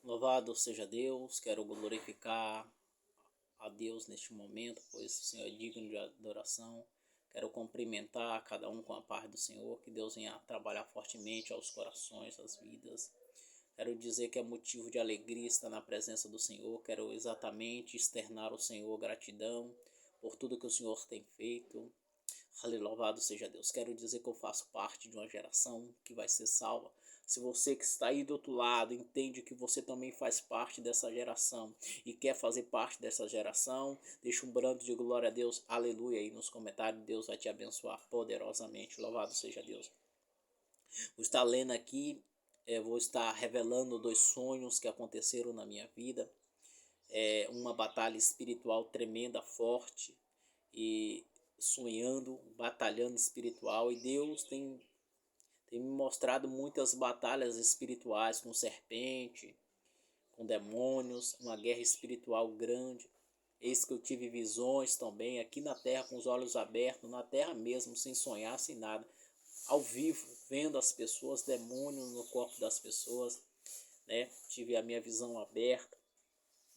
Louvado seja Deus, quero glorificar a Deus neste momento, pois o Senhor é digno de adoração. Quero cumprimentar cada um com a paz do Senhor, que Deus venha trabalhar fortemente aos corações, às vidas. Quero dizer que é motivo de alegria estar na presença do Senhor. Quero exatamente externar ao Senhor gratidão por tudo que o Senhor tem feito. Louvado seja Deus. Quero dizer que eu faço parte de uma geração que vai ser salva. Se você que está aí do outro lado entende que você também faz parte dessa geração e quer fazer parte dessa geração, deixa um brando de glória a Deus, aleluia, aí nos comentários. Deus vai te abençoar poderosamente. Louvado seja Deus. Vou estar lendo aqui, vou estar revelando 2 sonhos que aconteceram na minha vida. Uma batalha espiritual tremenda, forte, e sonhando, batalhando espiritual. E Deus tem me mostrado muitas batalhas espirituais com serpente, com demônios, uma guerra espiritual grande. Eis que eu tive visões também aqui na terra, com os olhos abertos, na terra mesmo, sem sonhar, sem nada, ao vivo, vendo as pessoas, demônios no corpo das pessoas, né? Tive a minha visão aberta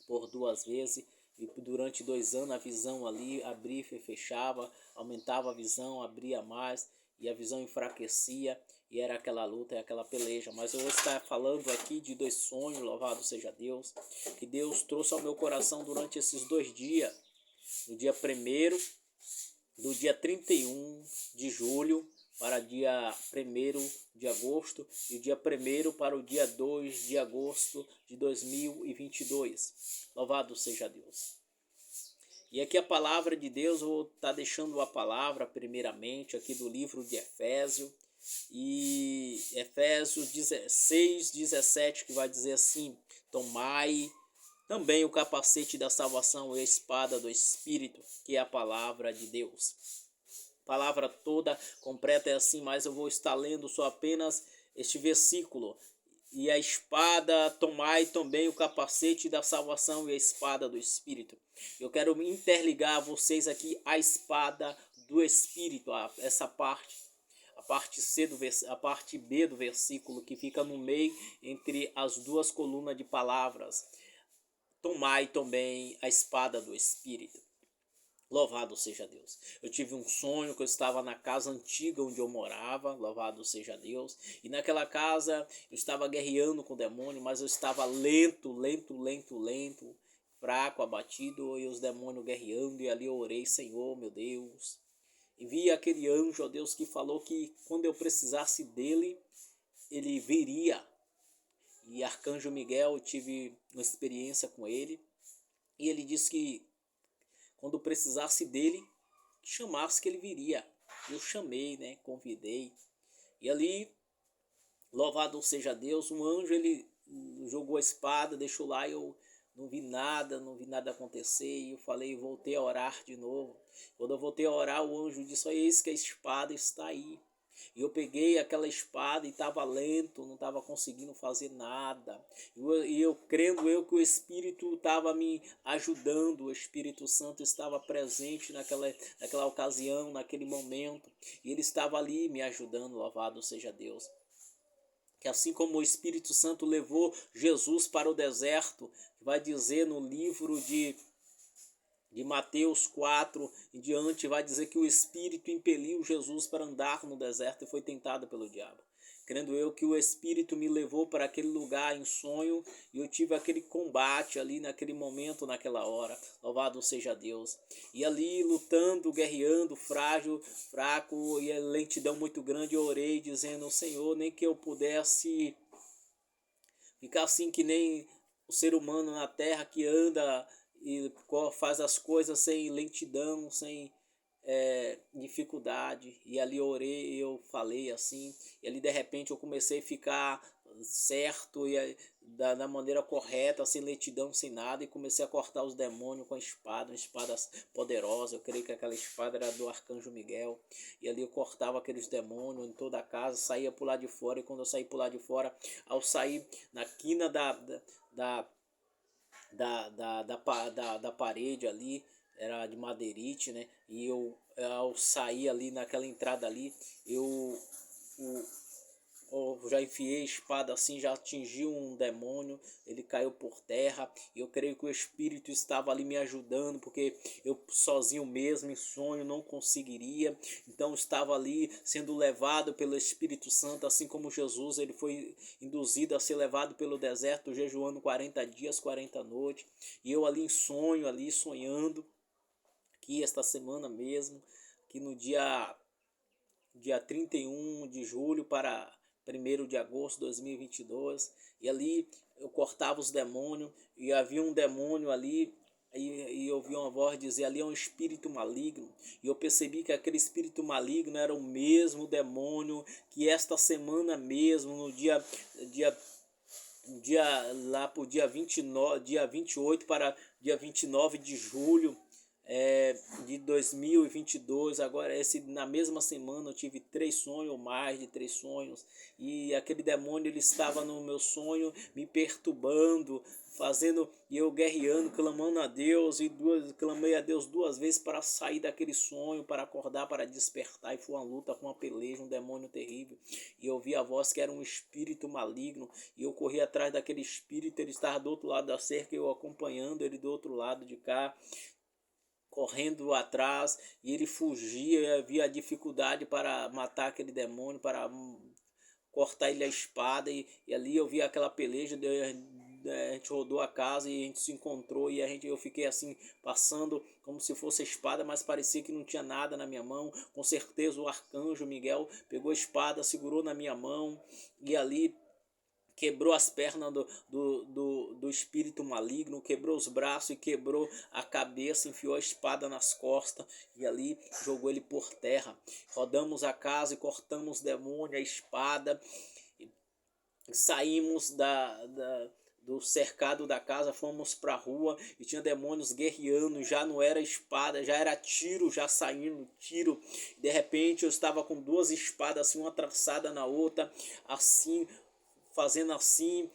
por 2 vezes, e durante 2 anos a visão ali abria e fechava, aumentava a visão, abria mais, e a visão enfraquecia, e era aquela luta e aquela peleja. Mas eu vou estar falando aqui de 2 sonhos, louvado seja Deus, que Deus trouxe ao meu coração durante esses 2 dias. No dia 1º, do dia 31 de julho para dia 1º de agosto, e o dia 1º para o dia 2 de agosto de 2022. Louvado seja Deus. E aqui a palavra de Deus, eu vou estar deixando a palavra primeiramente aqui do livro de Efésios, e Efésios 6:17, que vai dizer assim: tomai também o capacete da salvação e a espada do Espírito, que é a palavra de Deus. A palavra toda completa é assim, mas eu vou estar lendo só apenas este versículo. E a espada, tomai também o capacete da salvação e a espada do Espírito. Eu quero interligar a vocês aqui a espada do Espírito, essa parte. A parte B do versículo, que fica no meio entre as 2 colunas de palavras. Tomai também a espada do Espírito. Louvado seja Deus. Eu tive um sonho que eu estava na casa antiga onde eu morava, louvado seja Deus. E naquela casa eu estava guerreando com o demônio, mas eu estava lento, fraco, abatido, e os demônios guerreando. E ali eu orei: Senhor, meu Deus. E vi aquele anjo, ó Deus, que falou que quando eu precisasse dele, ele viria. E Arcanjo Miguel, eu tive uma experiência com ele. E ele disse que quando precisasse dele, chamasse que ele viria. Eu chamei, né? Convidei. E ali, louvado seja Deus, um anjo, ele jogou a espada, deixou lá, e eu não vi nada acontecer. E eu falei, voltei a orar de novo. Quando eu voltei a orar, o anjo disse: eis que a espada está aí. E eu peguei aquela espada e estava lento, não estava conseguindo fazer nada. E eu crendo que o Espírito estava me ajudando, o Espírito Santo estava presente naquela ocasião, naquele momento. E ele estava ali me ajudando, louvado seja Deus. Que assim como o Espírito Santo levou Jesus para o deserto, vai dizer no livro de Mateus 4 em diante, vai dizer que o Espírito impeliu Jesus para andar no deserto e foi tentado pelo diabo. Crendo eu que o Espírito me levou para aquele lugar em sonho, e eu tive aquele combate ali naquele momento, naquela hora. Louvado seja Deus. E ali lutando, guerreando, frágil, fraco, e a lentidão muito grande, eu orei dizendo: Senhor, nem que eu pudesse ficar assim que nem o ser humano na terra, que anda e faz as coisas sem lentidão, sem dificuldade. E ali eu orei, eu falei assim, e ali de repente eu comecei a ficar certo, e da maneira correta, sem lentidão, sem nada, e comecei a cortar os demônios com a espada, uma espada poderosa. Eu creio que aquela espada era do Arcanjo Miguel. E ali eu cortava aqueles demônios em toda a casa, saía por lá de fora. E quando eu saí por lá de fora, ao sair na quina da parede ali, era de madeirite, né? E eu, ao sair ali naquela entrada ali, eu eu já enfiei espada assim, já atingiu um demônio, ele caiu por terra. E eu creio que o Espírito estava ali me ajudando, porque eu sozinho mesmo, em sonho, não conseguiria. Então eu estava ali sendo levado pelo Espírito Santo, assim como Jesus, ele foi induzido a ser levado pelo deserto, jejuando 40 dias, 40 noites. E eu ali em sonho, ali sonhando, que esta semana mesmo, que no dia 31 de julho para 1º de agosto de 2022, e ali eu cortava os demônios, e havia um demônio ali, e eu ouvi uma voz dizer, ali é um espírito maligno, e eu percebi que aquele espírito maligno era o mesmo demônio que esta semana mesmo, no dia lá para o dia 29, dia 28 para dia 29 de julho de 2022. Agora na mesma semana eu tive 3 sonhos, ou mais de 3 sonhos, e aquele demônio ele estava no meu sonho me perturbando, fazendo, e eu guerreando, clamando a Deus, e clamei a Deus 2 vezes para sair daquele sonho, para acordar, para despertar. E foi uma luta, com uma peleja, um demônio terrível, e eu ouvi a voz que era um espírito maligno, e eu corri atrás daquele espírito. Ele estava do outro lado da cerca, eu acompanhando ele do outro lado de cá, correndo atrás, e ele fugia. E havia dificuldade para matar aquele demônio, para cortar ele a espada, e ali eu vi aquela peleja. A gente rodou a casa e a gente se encontrou, e eu fiquei assim, passando como se fosse espada, mas parecia que não tinha nada na minha mão. Com certeza o arcanjo Miguel pegou a espada, segurou na minha mão, e ali quebrou as pernas do espírito maligno, quebrou os braços e quebrou a cabeça, enfiou a espada nas costas, e ali jogou ele por terra. Rodamos a casa e cortamos o demônio, a espada, e saímos do cercado da casa, fomos para a rua, e tinha demônios guerreando. Já não era espada, já era tiro, já saindo tiro. De repente eu estava com 2 espadas assim, uma traçada na outra, assim, fazendo assim,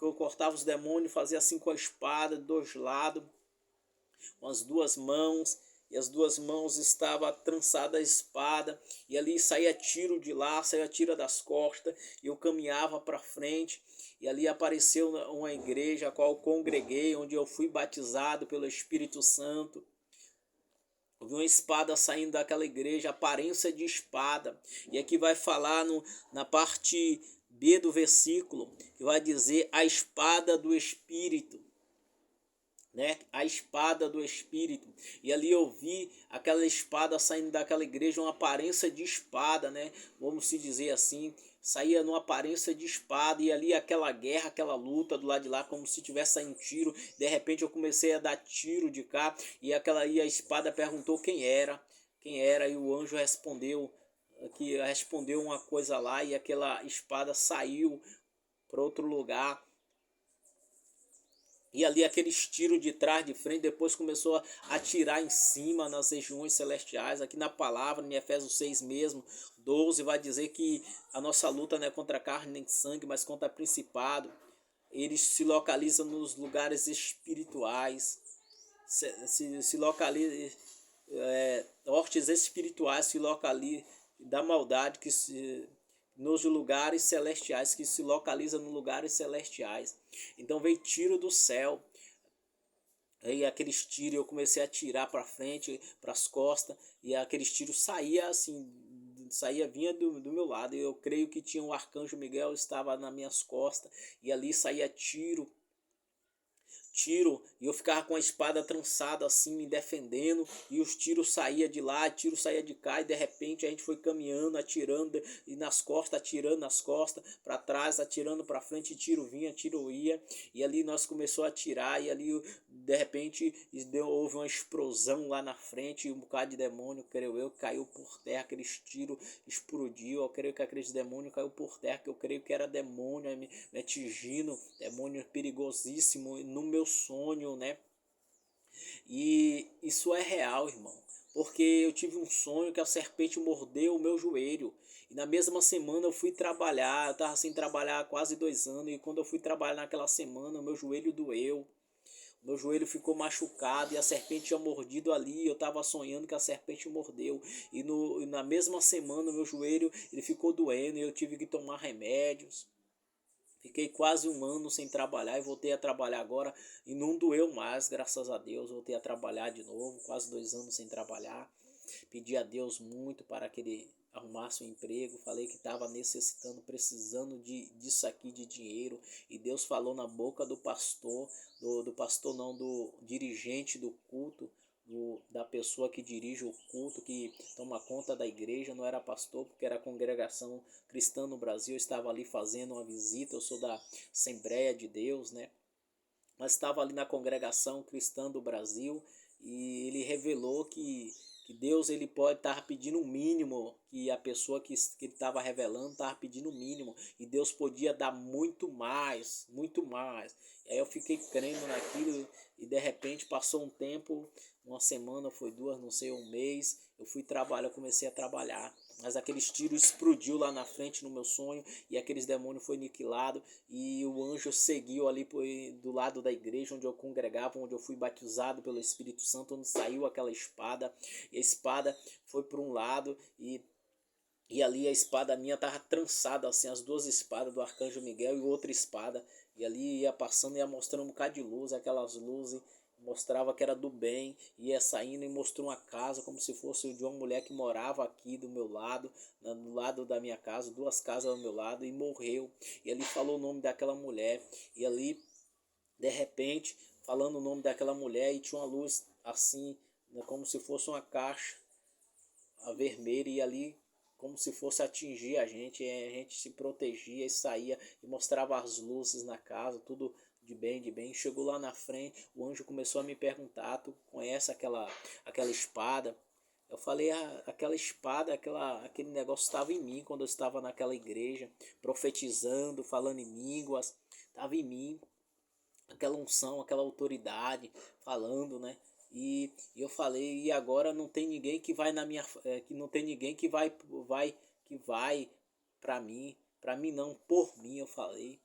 eu cortava os demônios, fazia assim com a espada, 2 lados, com as 2 mãos, e as 2 mãos estava trançada a espada, e ali saía tiro de lá, saía tiro das costas, e eu caminhava para frente, e ali apareceu uma igreja a qual eu congreguei, onde eu fui batizado pelo Espírito Santo. Eu vi uma espada saindo daquela igreja, aparência de espada. E aqui vai falar na parte B do versículo, que vai dizer a espada do Espírito, né? A espada do Espírito. E ali eu vi aquela espada saindo daquela igreja, uma aparência de espada, né? Vamos se dizer assim, saía numa aparência de espada, e ali aquela guerra, aquela luta do lado de lá, como se tivesse saindo tiro. De repente eu comecei a dar tiro de cá, e a espada perguntou quem era, e o anjo respondeu uma coisa lá, e aquela espada saiu para outro lugar. E ali aqueles tiros de trás, de frente, depois começou a atirar em cima nas regiões celestiais. Aqui na palavra, em Efésios 6 mesmo, 12, vai dizer que a nossa luta não é contra carne nem sangue, mas contra principado. Eles se localizam nos lugares espirituais, se localizam, hortes espirituais se localizam da maldade, nos lugares celestiais, que se localiza nos lugares celestiais. Então veio tiro do céu, e aqueles tiros eu comecei a tirar para frente, para as costas, e aqueles tiros saía assim, vinha do meu lado. Eu creio que tinha o arcanjo Miguel, estava nas minhas costas, e ali saía tiro, e eu ficava com a espada trançada assim, me defendendo, e os tiros saía de lá, tiro saía de cá, e de repente a gente foi caminhando, atirando, e nas costas, atirando nas costas, para trás, atirando para frente, tiro vinha, tiro ia, e ali nós começou a atirar, e ali de repente houve uma explosão lá na frente, e um bocado de demônio, creio eu, caiu por terra. Aqueles tiros explodiu, eu creio que aqueles demônios caiu por terra, que eu creio que era demônio me atingindo, demônio perigosíssimo no meu sonho, né? E isso é real, irmão, porque eu tive um sonho que a serpente mordeu o meu joelho, e na mesma semana eu fui trabalhar. Eu estava sem trabalhar há quase 2 anos, e quando eu fui trabalhar naquela semana, o meu joelho doeu. Meu joelho ficou machucado e a serpente tinha mordido ali. Eu estava sonhando que a serpente mordeu. E na mesma semana meu joelho ele ficou doendo e eu tive que tomar remédios. Fiquei quase um ano sem trabalhar e voltei a trabalhar agora e não doeu mais, graças a Deus. Voltei a trabalhar de novo, quase 2 anos sem trabalhar. Pedi a Deus muito para que Ele arrumasse um emprego. Falei que estava necessitando, precisando disso aqui, de dinheiro. E Deus falou na boca do pastor, do pastor não, do dirigente do culto, da pessoa que dirige o culto, que toma conta da igreja. Não era pastor, porque era a congregação cristã no Brasil. Eu estava ali fazendo uma visita, eu sou da Assembleia de Deus, né? Mas estava ali na congregação cristã do Brasil e ele revelou que Deus ele pode estar pedindo o mínimo, que a pessoa que ele estava revelando estava pedindo o mínimo, e Deus podia dar muito mais, muito mais. E aí eu fiquei crendo naquilo e de repente passou um tempo, uma semana, foi 2, não sei, um mês, eu fui trabalhar, eu comecei a trabalhar. Mas aqueles tiros explodiu lá na frente no meu sonho e aqueles demônios foi aniquilado e o anjo seguiu ali do lado da igreja onde eu congregava, onde eu fui batizado pelo Espírito Santo, onde saiu aquela espada. E a espada foi para um lado e ali a espada minha estava trançada, assim, as duas espadas do Arcanjo Miguel e outra espada. E ali ia passando, ia mostrando um bocado de luz, aquelas luzes mostrava que era do bem, ia saindo e mostrou uma casa como se fosse de uma mulher que morava aqui do meu lado, do lado da minha casa, 2 casas ao meu lado, e morreu. E ali falou o nome daquela mulher, e ali, de repente, falando o nome daquela mulher, e tinha uma luz assim, né, como se fosse uma caixa a vermelha, e ali como se fosse atingir a gente se protegia e saía e mostrava as luzes na casa, tudo de bem, de bem. Chegou lá na frente, o anjo começou a me perguntar: tu conhece aquela espada? Eu falei: aquela espada, aquele negócio estava em mim quando eu estava naquela igreja, profetizando, falando em línguas, estava em mim aquela unção, aquela autoridade, falando, né? E eu falei, e agora não tem ninguém que vai na minha, que não tem ninguém que vai para mim não, por mim, eu falei,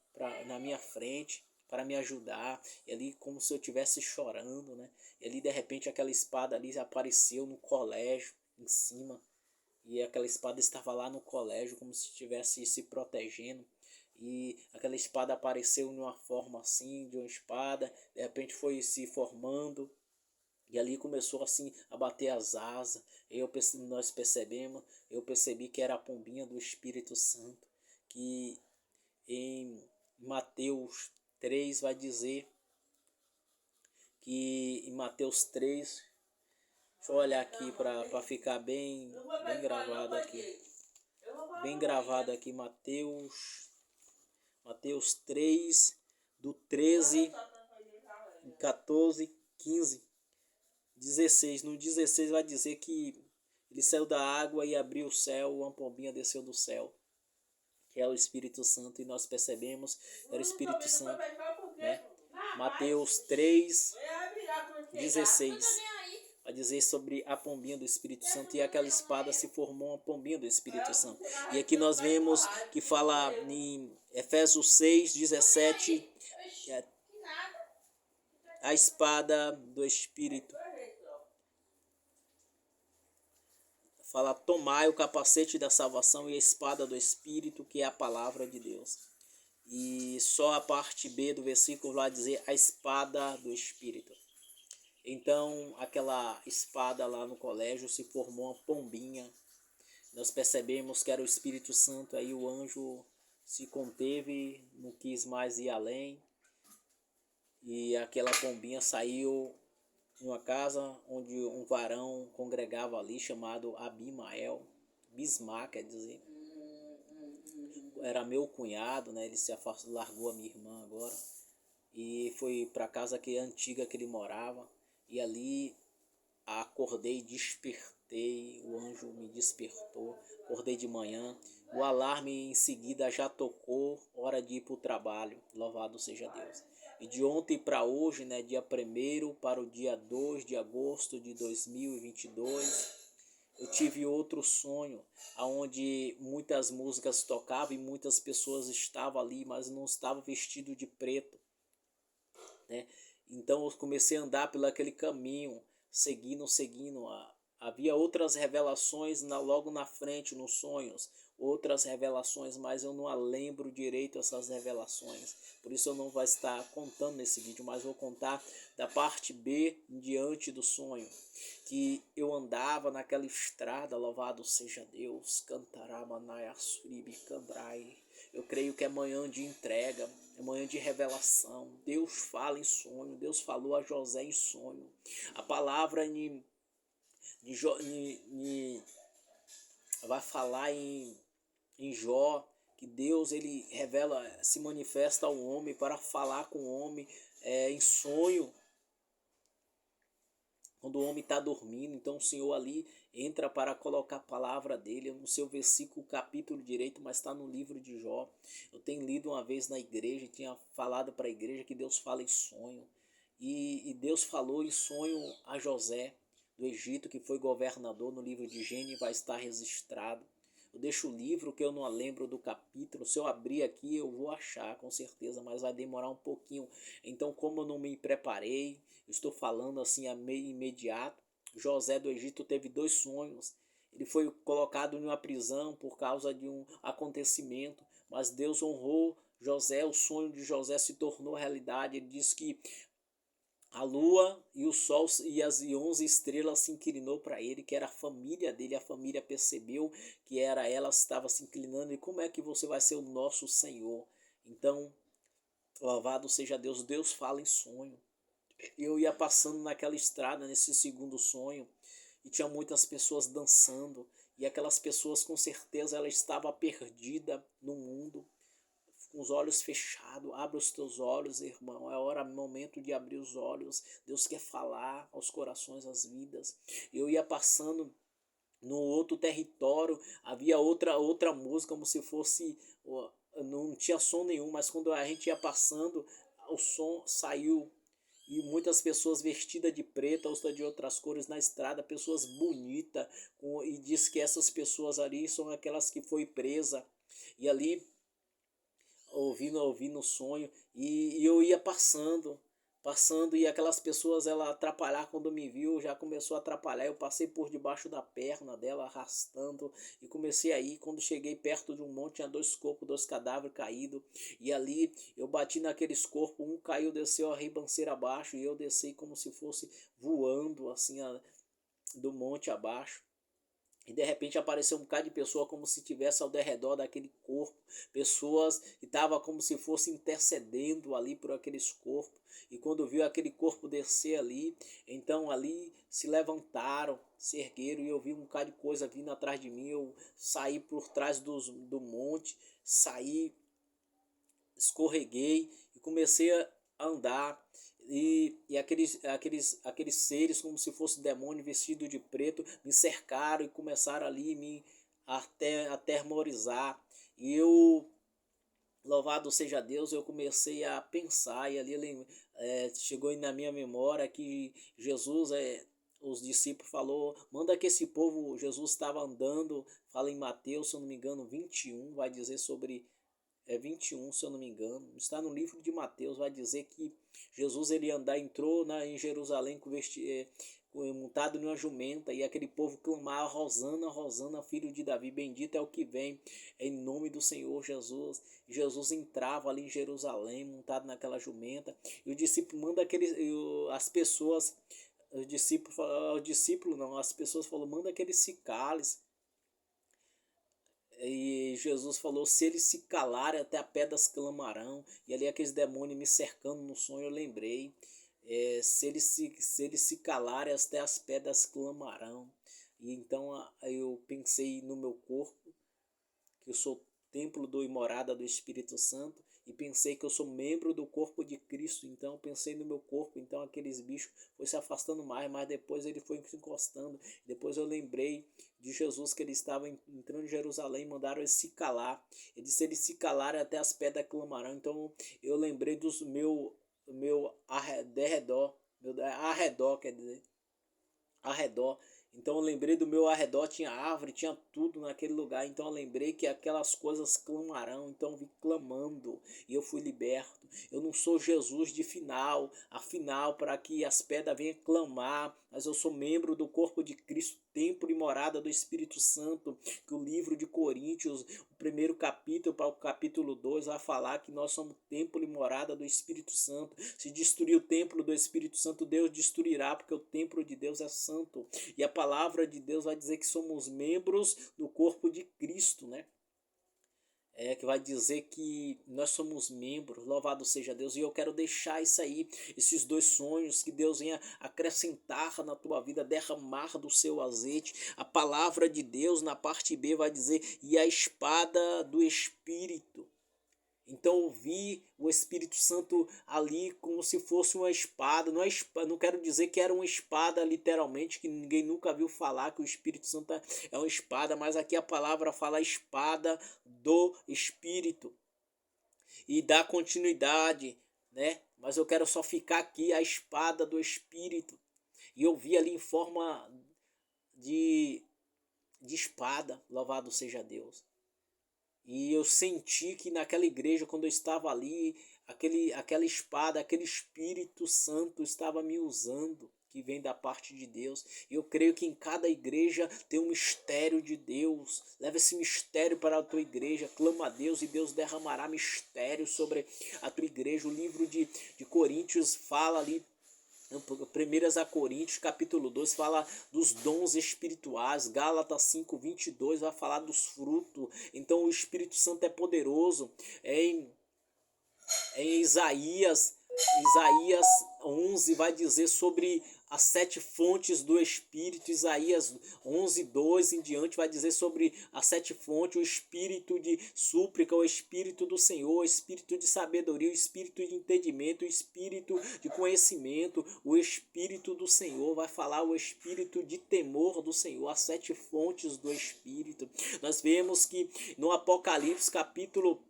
na minha frente, para me ajudar. E ali como se eu estivesse chorando, né? E ali de repente aquela espada ali apareceu no colégio em cima. E aquela espada estava lá no colégio como se estivesse se protegendo. E aquela espada apareceu em uma forma assim, de uma espada, de repente foi se formando, e ali começou assim a bater as asas. Nós percebemos, eu percebi que era a pombinha do Espírito Santo, que em Mateus 3 vai dizer que em Mateus 3, deixa eu olhar aqui para ficar bem gravado aqui. Bem gravado aqui, Mateus 3, do 13, 14, 15, 16. No 16 vai dizer que ele saiu da água e abriu o céu, uma pombinha desceu do céu, que é o Espírito Santo, e nós percebemos que era o Espírito Santo, né? Mateus 3, 16. Vai dizer sobre a pombinha do Espírito Santo, e aquela espada se formou uma pombinha do Espírito Santo. E aqui nós vemos que fala em Efésios 6, 17, a espada do Espírito. Fala: tomai o capacete da salvação e a espada do Espírito, que é a palavra de Deus. E só a parte B do versículo vai dizer a espada do Espírito. Então aquela espada lá no colégio se formou uma pombinha. Nós percebemos que era o Espírito Santo, aí o anjo se conteve, não quis mais ir além. E aquela pombinha saiu em uma casa onde um varão congregava ali, chamado Abimael, Bismar, quer dizer. Era meu cunhado, né? Ele se afastou, largou a minha irmã agora. E foi para a casa antiga que ele morava. E ali acordei, despertei, o anjo me despertou, acordei de manhã, o alarme em seguida já tocou, hora de ir para o trabalho, louvado seja Deus. E de ontem para hoje, né, dia 1º para o dia 2 de agosto de 2022, eu tive outro sonho, onde muitas músicas tocavam e muitas pessoas estavam ali, mas não estavam vestidos de preto, né? Então eu comecei a andar pelo aquele caminho, seguindo. Havia outras revelações logo na frente, nos sonhos, outras revelações, mas eu não lembro direito essas revelações. Por isso eu não vou estar contando nesse vídeo, mas vou contar da parte B em diante do sonho. Que eu andava naquela estrada, louvado seja Deus, cantará manaia suribi candrai. Eu creio que é manhã de entrega, é manhã de revelação. Deus fala em sonho, Deus falou a José em sonho. A palavra vai falar em Jó, que Deus ele revela, se manifesta ao homem para falar com o homem em sonho, quando o homem está dormindo. Então o Senhor ali entra para colocar a palavra dele no seu versículo, capítulo direito, mas está no livro de Jó. Eu tenho lido uma vez na igreja, tinha falado para a igreja que Deus fala em sonho. E Deus falou em sonho a José do Egito, que foi governador. No livro de Gênesis vai estar registrado. Eu deixo o livro que eu não lembro do capítulo. Se eu abrir aqui eu vou achar com certeza, mas vai demorar um pouquinho. Então, como eu não me preparei, estou falando assim a meio imediato. José do Egito teve 2 sonhos. Ele foi colocado em uma prisão por causa de um acontecimento, mas Deus honrou José. O sonho de José se tornou realidade. Ele disse que a lua e o sol e as 11 estrelas se inclinou para ele, que era a família dele. A família percebeu que era ela, estava se inclinando. E como é que você vai ser o nosso Senhor? Então, louvado seja Deus. Deus fala em sonho. Eu ia passando naquela estrada, nesse segundo sonho, e tinha muitas pessoas dançando. E aquelas pessoas, com certeza, ela estava perdida no mundo, com os olhos fechados. Abre os teus olhos, irmão. É hora, momento de abrir os olhos. Deus quer falar aos corações, às vidas. Eu ia passando no outro território, havia outra música, como se fosse, não tinha som nenhum, mas quando a gente ia passando, o som saiu. E muitas pessoas vestidas de preto, ou de outras cores na estrada, pessoas bonitas, e diz que essas pessoas ali são aquelas que foi presa. E ali ouvindo o sonho, e eu ia passando, e aquelas pessoas, ela atrapalhar, quando me viu, já começou a atrapalhar. Eu passei por debaixo da perna dela, arrastando, e comecei aí. Quando cheguei perto de um monte, tinha 2 corpos, 2 cadáveres caídos, e ali eu bati naqueles corpos, um caiu, desceu a ribanceira abaixo, e eu desci como se fosse voando, assim, do monte abaixo. E de repente apareceu um bocado de pessoa, como se tivesse ao redor daquele corpo, pessoas que estavam como se fossem intercedendo ali por aqueles corpos. E quando viu aquele corpo descer ali, então ali se levantaram, se ergueram, e eu vi um bocado de coisa vindo atrás de mim. Eu saí por trás do monte, saí, escorreguei e comecei a andar. E aqueles seres, como se fosse demônio vestido de preto, me cercaram e começaram ali me aterrorizar. E eu, louvado seja Deus, eu comecei a pensar, e ali chegou na minha memória que Jesus, os discípulos falou, manda que esse povo, Jesus estava andando, fala em Mateus, se eu não me engano, 21, vai dizer sobre 21, se eu não me engano, está no livro de Mateus, vai dizer que Jesus ele entrou em Jerusalém montado numa jumenta, e aquele povo clamava, Rosana, Rosana, filho de Davi, bendito é o que vem em nome do Senhor Jesus. Jesus entrava ali em Jerusalém, montado naquela jumenta, e o discípulo manda as pessoas, o discípulo não, as pessoas falam, manda que ele se cale. E Jesus falou, se eles se calarem, até a pedras clamarão. E ali aqueles demônios me cercando no sonho, eu lembrei. Se eles se calarem, até as pedras clamarão. E então eu pensei no meu corpo, que eu sou templo e morada do Espírito Santo, e pensei que eu sou membro do corpo de Cristo. Então pensei no meu corpo. Então aqueles bichos foi se afastando mais, mas depois ele foi se encostando. Depois eu lembrei de Jesus, que ele estava entrando em Jerusalém, mandaram ele se calar. Ele disse, se ele se calar, até as pedras clamarão. Então eu lembrei do meu arredor, quer dizer, arredor. Então eu lembrei do meu arredor, tinha árvore, tinha tudo naquele lugar. Então eu lembrei que aquelas coisas clamarão. Então eu vim clamando e eu fui liberto. Eu não sou Jesus de final, afinal, para que as pedras venham clamar, mas eu sou membro do corpo de Cristo, templo e morada do Espírito Santo, que o livro de Coríntios, o primeiro capítulo para o capítulo 2, vai falar que nós somos templo e morada do Espírito Santo. Se destruir o templo do Espírito Santo, Deus destruirá, porque o templo de Deus é santo. E a palavra de Deus vai dizer que somos membros do corpo de Cristo, né? Que vai dizer que nós somos membros, louvado seja Deus, e eu quero deixar isso aí, esses dois sonhos, que Deus venha acrescentar na tua vida, derramar do seu azeite. A palavra de Deus na parte B vai dizer, e a espada do Espírito. Então eu vi o Espírito Santo ali como se fosse uma espada. Não, não quero dizer que era uma espada literalmente, que ninguém nunca viu falar que o Espírito Santo é uma espada, mas aqui a palavra fala espada do Espírito e dá continuidade, né? Mas eu quero só ficar aqui, a espada do Espírito. E eu vi ali em forma de, de espada, louvado seja Deus. E eu senti que naquela igreja, quando eu estava ali, aquela espada, aquele Espírito Santo estava me usando, que vem da parte de Deus. E eu creio que em cada igreja tem um mistério de Deus. Leva esse mistério para a tua igreja, clama a Deus e Deus derramará mistério sobre a tua igreja. O livro de Coríntios fala ali, 1 Coríntios capítulo 2 fala dos dons espirituais, Gálatas 5:22 vai falar dos frutos. Então o Espírito Santo é poderoso. Em Isaías 11 vai dizer sobre as 7 fontes do Espírito. Isaías 11:2 em diante vai dizer sobre as 7 fontes: o Espírito de súplica, o Espírito do Senhor, o Espírito de sabedoria, o Espírito de entendimento, o Espírito de conhecimento, o Espírito do Senhor. Vai falar o Espírito de temor do Senhor, as 7 fontes do Espírito. Nós vemos que no Apocalipse capítulo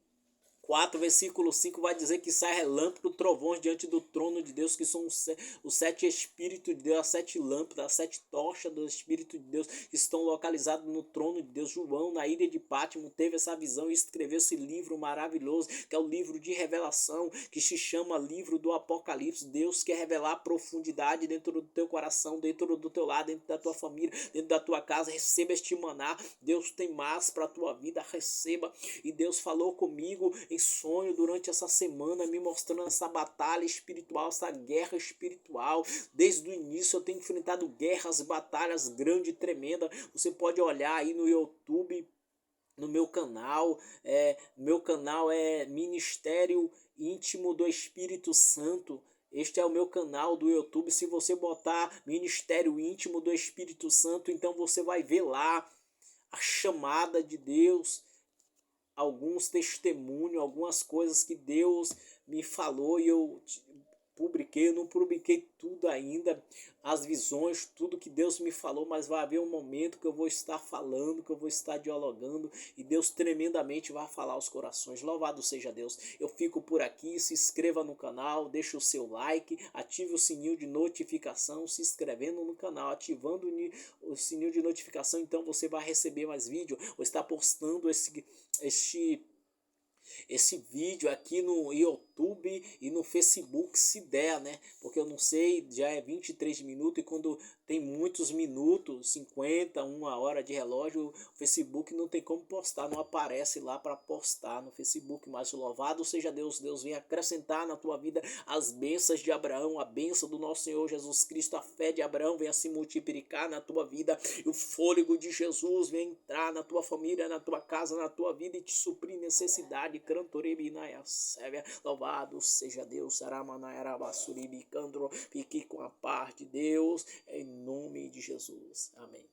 4, versículo 5 vai dizer que sai relâmpago, trovões diante do trono de Deus, que são os 7 Espíritos de Deus, as 7 lâmpadas, as 7 tochas do Espírito de Deus que estão localizados no trono de Deus. João, na ilha de Pátimo, teve essa visão e escreveu esse livro maravilhoso, que é o livro de revelação, que se chama livro do Apocalipse. Deus quer revelar profundidade dentro do teu coração, dentro do teu lado, dentro da tua família, dentro da tua casa. Receba este maná. Deus tem mais para a tua vida, receba. E Deus falou comigo em sonho durante essa semana, me mostrando essa batalha espiritual, essa guerra espiritual. Desde o início eu tenho enfrentado guerras, batalhas grandes e tremendas. Você pode olhar aí no YouTube, no meu canal. Meu canal é Ministério Íntimo do Espírito Santo. Este é o meu canal do YouTube. Se você botar Ministério Íntimo do Espírito Santo, então você vai ver lá a chamada de Deus, alguns testemunhos, algumas coisas que Deus me falou e eu publiquei. Eu não publiquei tudo ainda, as visões, tudo que Deus me falou, mas vai haver um momento que eu vou estar falando, que eu vou estar dialogando e Deus tremendamente vai falar aos corações. Louvado seja Deus. Eu fico por aqui, se inscreva no canal, deixe o seu like, ative o sininho de notificação, se inscrevendo no canal, ativando o sininho de notificação, então você vai receber mais vídeo. Vou estar postando esse vídeo aqui no YouTube e no Facebook, se der, né? Porque eu não sei, já é 23 minutos e quando tem muitos minutos, 50, 1 hora de relógio, o Facebook não tem como postar, não aparece lá para postar no Facebook. Mas louvado seja Deus, Deus vem acrescentar na tua vida as bênçãos de Abraão, a bênção do nosso Senhor Jesus Cristo, a fé de Abraão venha se multiplicar na tua vida e o fôlego de Jesus venha entrar na tua família, na tua casa, na tua vida e te suprir necessidade. Louvado seja Deus, fique com a paz de Deus, em nome de Jesus. Amém.